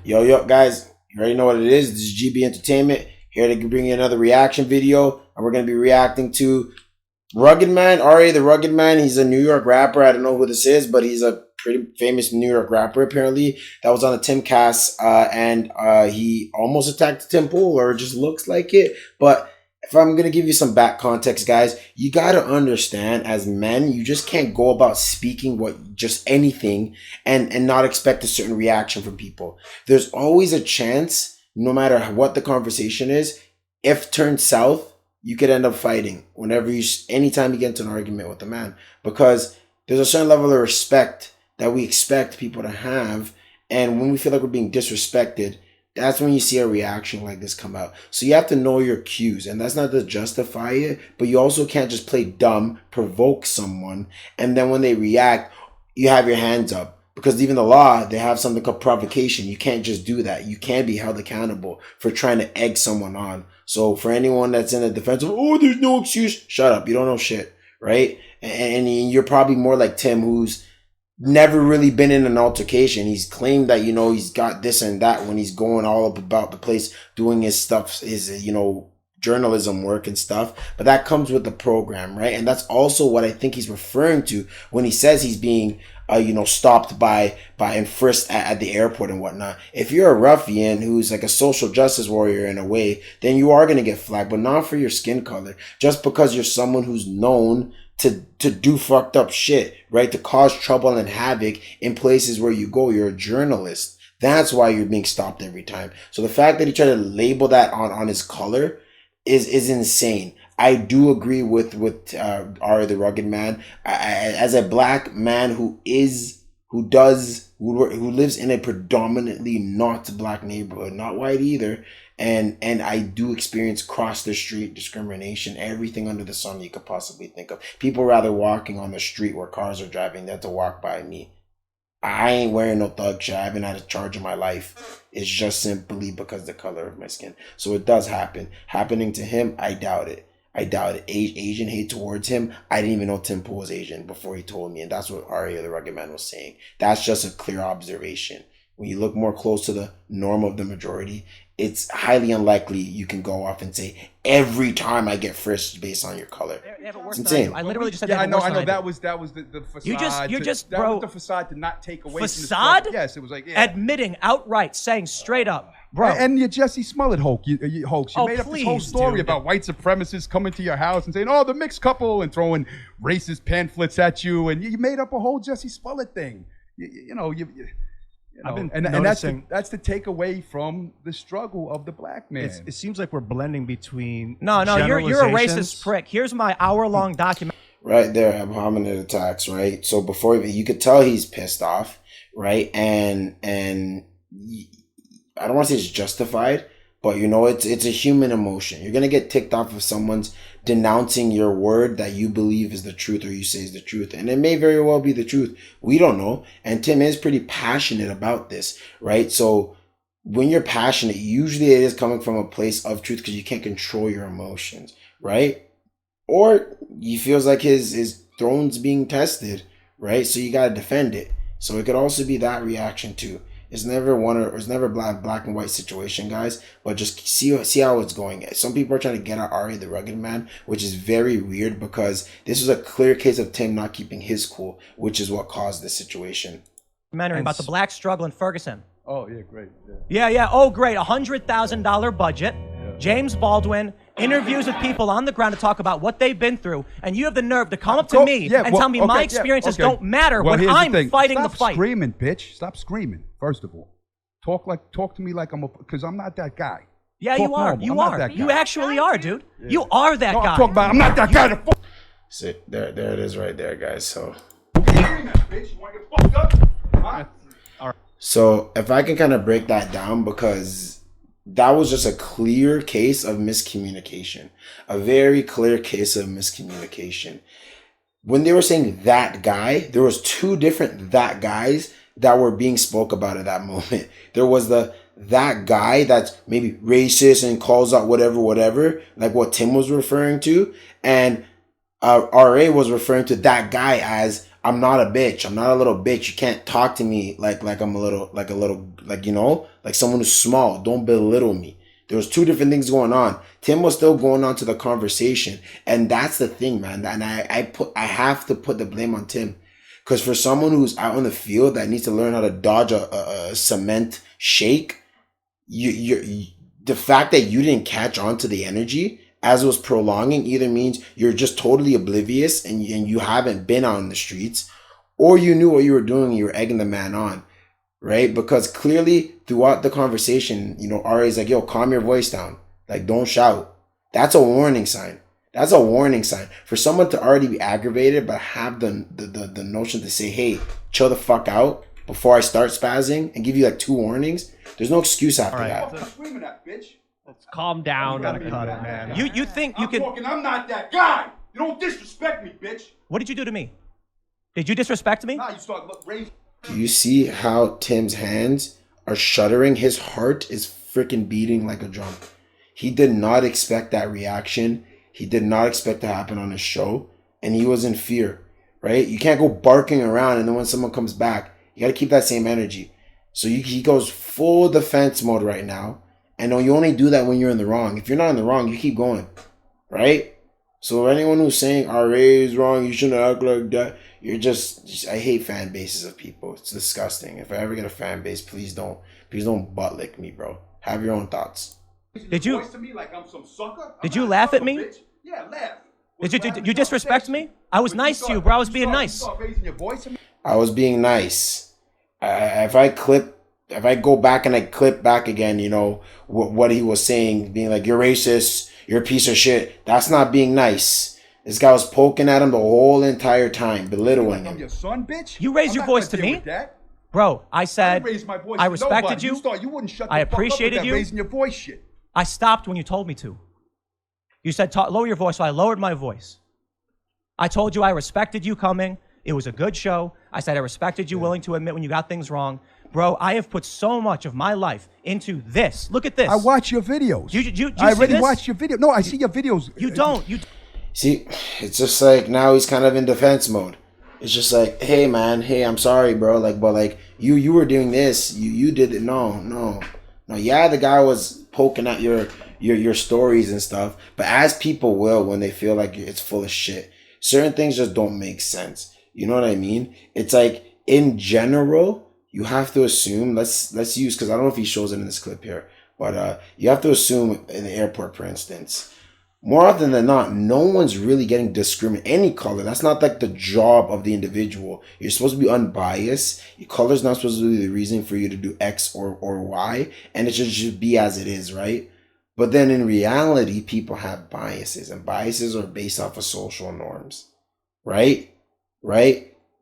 Yo, guys, you already know what it is. This is GB Entertainment, here to bring you another reaction video. And we're going to be reacting to Rugged Man, R.A. the Rugged Man. He's a New York rapper. I don't know who this is, but he's a pretty famous New York rapper, apparently. That was on the TimCast, and he almost attacked the timpool, or just looks like it. But if I'm going to give you some back context, guys, you got to understand, as men, you just can't go about speaking just anything and not expect a certain reaction from people. There's always a chance, no matter what the conversation is, if turned south, you could end up fighting anytime you get into an argument with a man, because there's a certain level of respect that we expect people to have. And when we feel like we're being disrespected, that's when you see a reaction like this come out. So you have to know your cues, and that's not to justify it, but you also can't just play dumb, provoke someone, and then when they react, you have your hands up. Because even the law, they have something called provocation. You can't just do that. You can be held accountable for trying to egg someone on. So for anyone that's in a defense of, oh, there's no excuse, shut up. You don't know shit, right? And you're probably more like Tim, who's never really been in an altercation. He's claimed that, he's got this and that when he's going all up about the place doing his stuff, his, journalism work and stuff. But that comes with the program, right? And that's also what I think he's referring to when he says he's being, stopped by and frisked at the airport and whatnot. If you're a ruffian who's like a social justice warrior in a way, then you are going to get flagged, but not for your skin color. Just because you're someone who's known to do fucked up shit, right? To cause trouble and havoc in places where you go. You're a journalist. That's why you're being stopped every time. So the fact that he tried to label that on his color is insane. I do agree with R the Rugged Man. As a black man who lives in a predominantly not black neighborhood, not white either, and I do experience cross the street discrimination, everything under the sun you could possibly think of. People rather walking on the street where cars are driving than to walk by me. I ain't wearing no thug shit. I haven't had a charge in my life. It's just simply because of the color of my skin. So it does happen. Happening to him, I doubt it. Asian hate towards him. I didn't even know Timpool was Asian before he told me. And that's what Aria the Rugged Man was saying. That's just a clear observation. When you look more close to the norm of the majority, it's highly unlikely you can go off and say, every time I get frisked based on your color. It's insane. I literally just said that. I know. That was the facade. You're just, that bro. was the facade to not take away Facade? From the yes, it was like, yeah. Admitting outright, saying straight up, bro. And your Jesse Smollett hoax. You made up this whole story about white supremacists coming to your house and saying, oh, the mixed couple, and throwing racist pamphlets at you. And you made up a whole Jesse Smollett thing. I've been and that's the takeaway from the struggle of the black man. It seems like we're blending between No, you're a racist prick. Here's my hour-long document. Right there, hominid attacks, right? So before you could tell he's pissed off, right? And I don't want to say it's justified, but it's a human emotion. You're gonna get ticked off if someone's denouncing your word that you believe is the truth, or you say is the truth, and it may very well be the truth. We don't know. And Tim is pretty passionate about this, right? So when you're passionate, usually it is coming from a place of truth, because you can't control your emotions, right? Or he feels like his throne's being tested, right? So you gotta defend it. So it could also be that reaction too. It's never black and white situation, guys. But just see how it's going. Some people are trying to get at Ari the Rugged Man, which is very weird, because this was a clear case of Tim not keeping his cool, which is what caused this situation. About the black struggle in Ferguson. Oh yeah, great. Yeah. Oh great, $100,000 budget. James Baldwin interviews with people on the ground to talk about what they've been through, and you have the nerve to come up to me and tell me my experiences don't matter when I'm fighting the fight. Stop screaming, bitch. Stop screaming. First of all, talk to me like because I'm not that guy. Yeah, you are. You are. You actually are, dude. Yeah. You are that guy. I'm not that guy. See, there it is right there, guys. So, so if I can kind of break that down, because that was just a clear case of miscommunication. A very clear case of miscommunication. When they were saying that guy, there was two different that guys that were being spoke about at that moment. There was that guy that's maybe racist and calls out whatever, like what Tim was referring to. And RA was referring to that guy as I'm not a bitch. I'm not a little bitch. You can't talk to me like I'm a little, you know, like someone who's small. Don't belittle me. There was two different things going on. Tim was still going on to the conversation. And that's the thing, man. And I have to put the blame on Tim. Because for someone who's out on the field that needs to learn how to dodge a cement shake, the fact that you didn't catch on to the energy as it was prolonging either means you're just totally oblivious and you haven't been on the streets, or you knew what you were doing and you were egging the man on, right? Because clearly throughout the conversation, you know, Ari's like, yo, calm your voice down. Like, don't shout. That's a warning sign. That's a warning sign for someone to already be aggravated, but have the notion to say, hey, chill the fuck out before I start spazzing and give you like 2 warnings. There's no excuse after that. Stop screaming at, bitch. Let's calm down. You gotta cut it, man. You think you can... I'm not that guy. You don't disrespect me, bitch. What did you do to me? Did you disrespect me? Nah, you start raising... Do you see how Tim's hands are shuddering? His heart is freaking beating like a drum. He did not expect that reaction. He did not expect to happen on his show. And he was in fear, right? You can't go barking around and then when someone comes back, you got to keep that same energy. So he goes full defense mode right now. And you only do that when you're in the wrong. If you're not in the wrong, you keep going, right? So anyone who's saying RA is wrong, you shouldn't act like that, you're just I hate fan bases of people. It's disgusting. If I ever get a fan base, please don't butt lick me, bro. Have your own thoughts. Did you to me like I'm some sucker? Did you laugh at me? Bitch. Yeah, laugh. Did you disrespect me? I was nice to you, bro. I was being nice. I was being nice. If I go back and I clip back again, you know, what he was saying, being like, you're racist, you're a piece of shit. That's not being nice. This guy was poking at him the whole entire time, belittling him. I'm your son, bitch? You raised your voice to me? Bro, I said, I respected you. You wouldn't shut the I fuck up appreciated with that you. raising your voice shit. I stopped when you told me to. You said, lower your voice, so I lowered my voice. I told you I respected you coming. It was a good show. I said I respected you willing to admit when you got things wrong. Bro, I have put so much of my life into this. Look at this. I watch your videos. I already watched your video. No, I see your videos. You don't. See, it's just like now he's kind of in defense mode. It's just like, hey man, hey, I'm sorry, bro. Like, but like you were doing this. You did it. No. Yeah, the guy was poking at your stories and stuff. But as people will when they feel like it's full of shit, certain things just don't make sense. You know what I mean? It's like in general. You have to assume, let's use, because I don't know if he shows it in this clip here, but you have to assume in the airport, for instance, more often than not, no one's really getting discriminated, any color. That's not like the job of the individual. You're supposed to be unbiased. Your color's not supposed to be the reason for you to do X or Y, and it should just be as it is, right? But then in reality, people have biases, and biases are based off of social norms, right?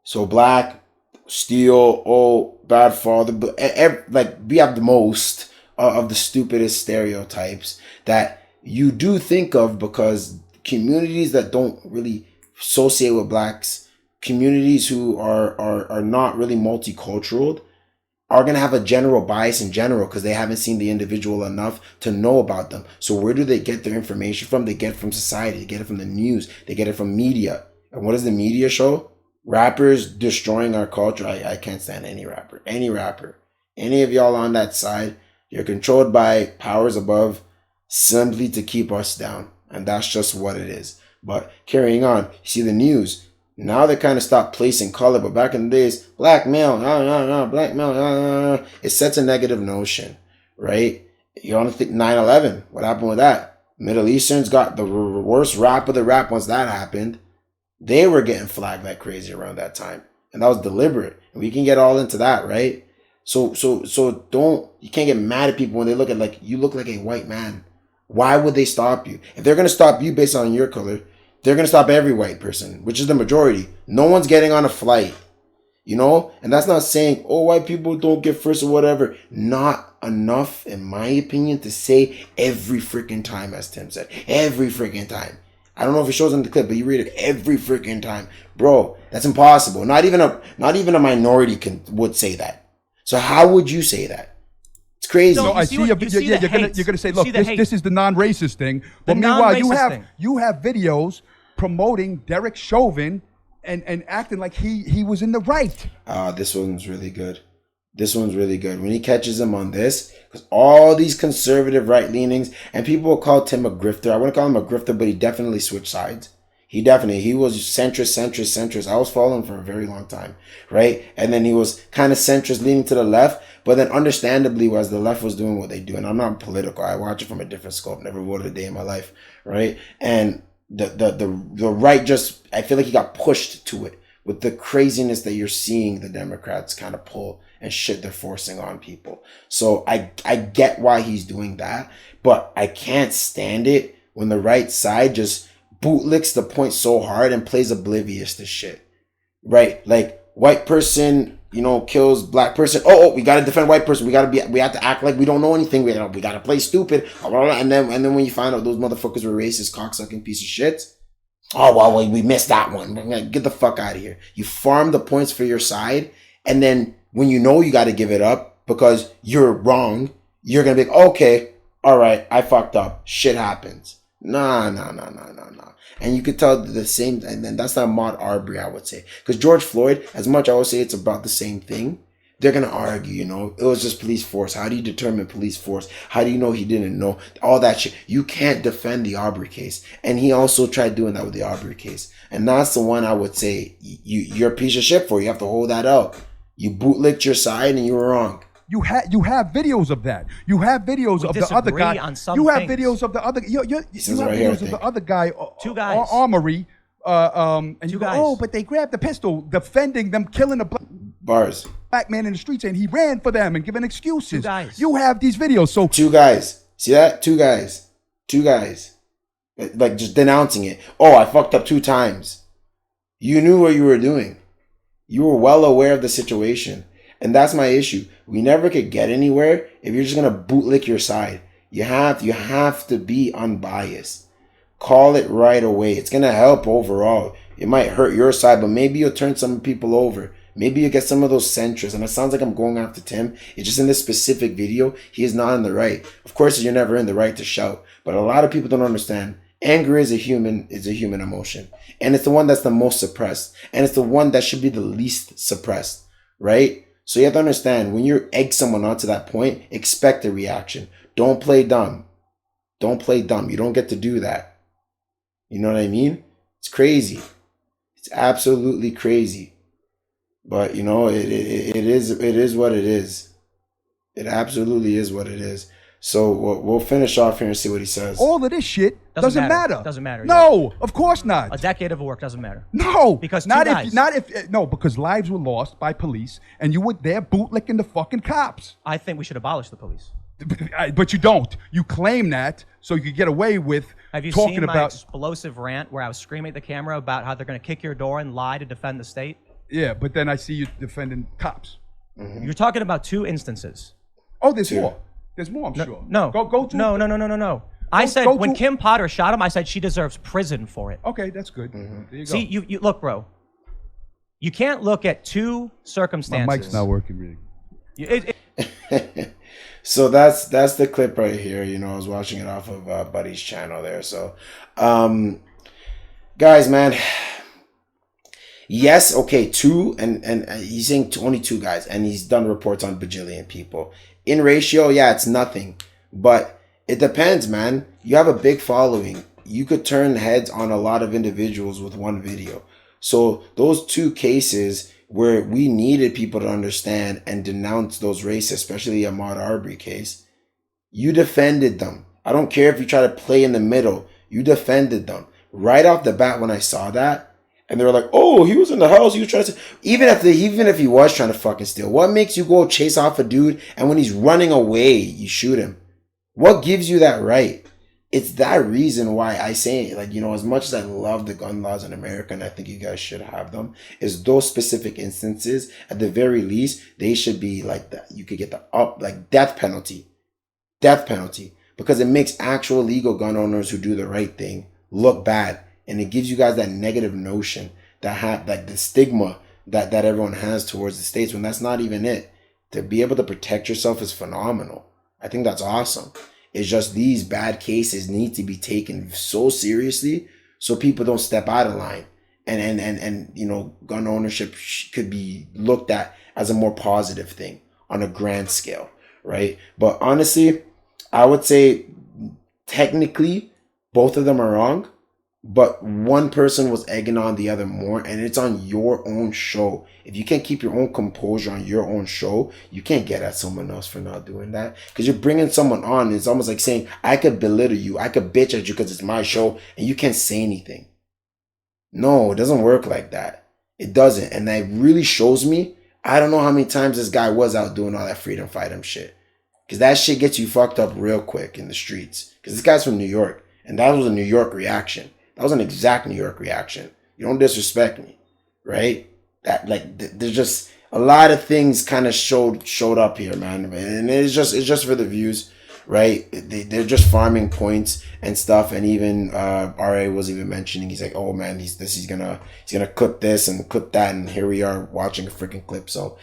So black, steal, bad father, but like we have the most of the stupidest stereotypes that you do think of because communities that don't really associate with blacks, communities who are not really multicultural, are going to have a general bias in general because they haven't seen the individual enough to know about them. So where do they get their information from? They get it from society. They get it from the news. They get it from media. And what does the media show? Rappers destroying our culture. I can't stand any rapper. Any of y'all on that side, you're controlled by powers above simply to keep us down. And that's just what it is. But carrying on, you see the news. Now they kind of stopped placing color. But back in the days, black male, black male, it sets a negative notion, right? You want to think 9/11. What happened with that? Middle Easterns got the worst rap of the rap once that happened. They were getting flagged like crazy around that time. And that was deliberate. And we can get all into that, right? So you can't get mad at people when they look at like, you look like a white man. Why would they stop you? If they're going to stop you based on your color, they're going to stop every white person, which is the majority. No one's getting on a flight, you know? And that's not saying, oh, white people don't get first or whatever. Not enough, in my opinion, to say every freaking time, as Tim said. Every freaking time. I don't know if it shows in the clip, but you read it every freaking time. Bro, that's impossible. Not even a minority would say that. So how would you say that? It's crazy. No, I see your video. Yeah, you're gonna say, look, this is the non-racist thing. But meanwhile, you have videos promoting Derek Chauvin and acting like he was in the right. This one's really good. This one's really good. When he catches him on this, because all these conservative right leanings, and people will call Tim a grifter. I wouldn't call him a grifter, but he definitely switched sides. He was centrist. I was following him for a very long time, right? And then he was kind of centrist, leaning to the left. But then understandably, as the left was doing what they do, and I'm not political, I watch it from a different scope, never voted a day in my life, right? And the right just, I feel like he got pushed to it with the craziness that you're seeing the Democrats kind of pull and shit they're forcing on people. So I get why he's doing that, but I can't stand it when the right side just bootlicks the point so hard and plays oblivious to shit, right? Like white person, kills black person. Oh, we gotta defend white person. We have to act like we don't know anything. We gotta play stupid. And then when you find out those motherfuckers were racist, cocksucking piece of shit. Oh well, we missed that one. Get the fuck out of here. You farm the points for your side, and then when you know you got to give it up because you're wrong, you're gonna be like, okay, all right, I fucked up. Shit happens. Nah. And you could tell the same, and then that's not Ahmaud Arbery, I would say. Because George Floyd, as much I would say it's about the same thing, they're going to argue, it was just police force. How do you determine police force? How do you know he didn't know? All that shit. You can't defend the Arbery case. And he also tried doing that with the Arbery case. And that's the one I would say you're a piece of shit for. You have to hold that out. You bootlicked your side and you were wrong. You have videos of that. You have videos of the other guy. You have videos of the other. You have videos of the other guy. Two guys. Armory. And Two you guys. go, oh, but they grabbed the pistol, defending them, killing a bars. Black man in the streets, and he ran for them and giving excuses. Two guys. You have these videos. So 2 guys. See that? 2 guys. 2 guys. Like just denouncing it. Oh, I fucked up 2 times. You knew what you were doing. You were well aware of the situation. And that's my issue. We never could get anywhere if you're just going to bootlick your side. You have to be unbiased. Call it right away. It's going to help overall. It might hurt your side, but maybe you'll turn some people over. Maybe you get some of those centrists. And it sounds like I'm going after Tim. It's just in this specific video, he is not in the right. Of course, you're never in the right to shout. But a lot of people don't understand. Anger is a human emotion. And it's the one that's the most suppressed. And it's the one that should be the least suppressed. Right? So you have to understand, when you egg someone onto that point, expect a reaction. Don't play dumb. Don't play dumb. You don't get to do that. You know what I mean? It's crazy. It's absolutely crazy. But, it is what it is. It absolutely is what it is. So we'll finish off here and see what he says. All of this shit doesn't matter. Doesn't matter. No, of course not. A decade of work doesn't matter. No, because because lives were lost by police, and you were there bootlicking the fucking cops. I think we should abolish the police. But you don't. You claim that so you could get away with Have you talking seen my about explosive rant where I was screaming at the camera about how they're going to kick your door and lie to defend the state? Yeah, but then I see you defending cops. Mm-hmm. You're talking about 2 instances. Oh, there's more. There's more, I'm sure. No. Go to No. I said when Kim Potter shot him, I said she deserves prison for it. Okay, that's good. Mm-hmm. There you go. See, you look, bro. You can't look at 2 circumstances. My mic's not working really. So that's the clip right here. I was watching it off of Buddy's channel there. So, guys, man. Yes, okay, 2, and he's saying only 2 guys, and he's done reports on bajillion people. In ratio, yeah, it's nothing, but it depends, man. You have a big following. You could turn heads on a lot of individuals with one video. So those 2 cases where we needed people to understand and denounce those races, especially the Ahmaud Arbery case, you defended them. I don't care if you try to play in the middle. You defended them. Right off the bat when I saw that, and they were like, oh, he was in the house. He was trying to... Even if he was trying to fucking steal, what makes you go chase off a dude and when he's running away, you shoot him? What gives you that right? It's that reason why I say, as much as I love the gun laws in America, and I think you guys should have them, is those specific instances, at the very least, they should be like that. You could get the death penalty. Death penalty. Because it makes actual legal gun owners who do the right thing look bad. And it gives you guys that negative notion that the stigma that everyone has towards the states when that's not even it. To be able to protect yourself is phenomenal. I think that's awesome. It's just these bad cases need to be taken so seriously so people don't step out of line. and you know, gun ownership could be looked at as a more positive thing on a grand scale, right? But honestly, I would say technically both of them are wrong, but one person was egging on the other more, and it's on your own show. If you can't keep your own composure on your own show, you can't get at someone else for not doing that. Because you're bringing someone on, it's almost like saying, I could belittle you, I could bitch at you because it's my show, and you can't say anything. No, it doesn't work like that. It doesn't. And that really shows me, I don't know how many times this guy was out doing all that freedom fighter shit. Because that shit gets you fucked up real quick in the streets. Because this guy's from New York, and that was a New York reaction. That was an exact New York reaction. You don't disrespect me, right? That like there's just a lot of things kind of showed up here, man. And it's just for the views, right? They're just farming points and stuff. And even RA was even mentioning, he's like, oh man, he's gonna cook this and cook that, and here we are watching a freaking clip. So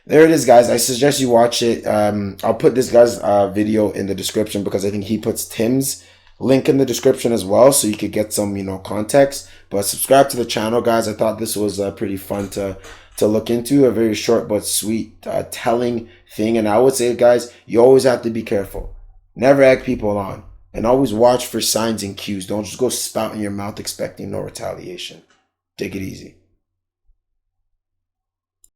there it is, guys. I suggest you watch it. I'll put this guy's video in the description because I think he puts Tim's link in the description as well, so you could get some, you know, context. But subscribe to the channel, guys. I thought this was pretty fun to look into. A very short but sweet telling thing. And I would say, guys, you always have to be careful. Never egg people on, and always watch for signs and cues. Don't just go spouting your mouth expecting no retaliation. Take it easy.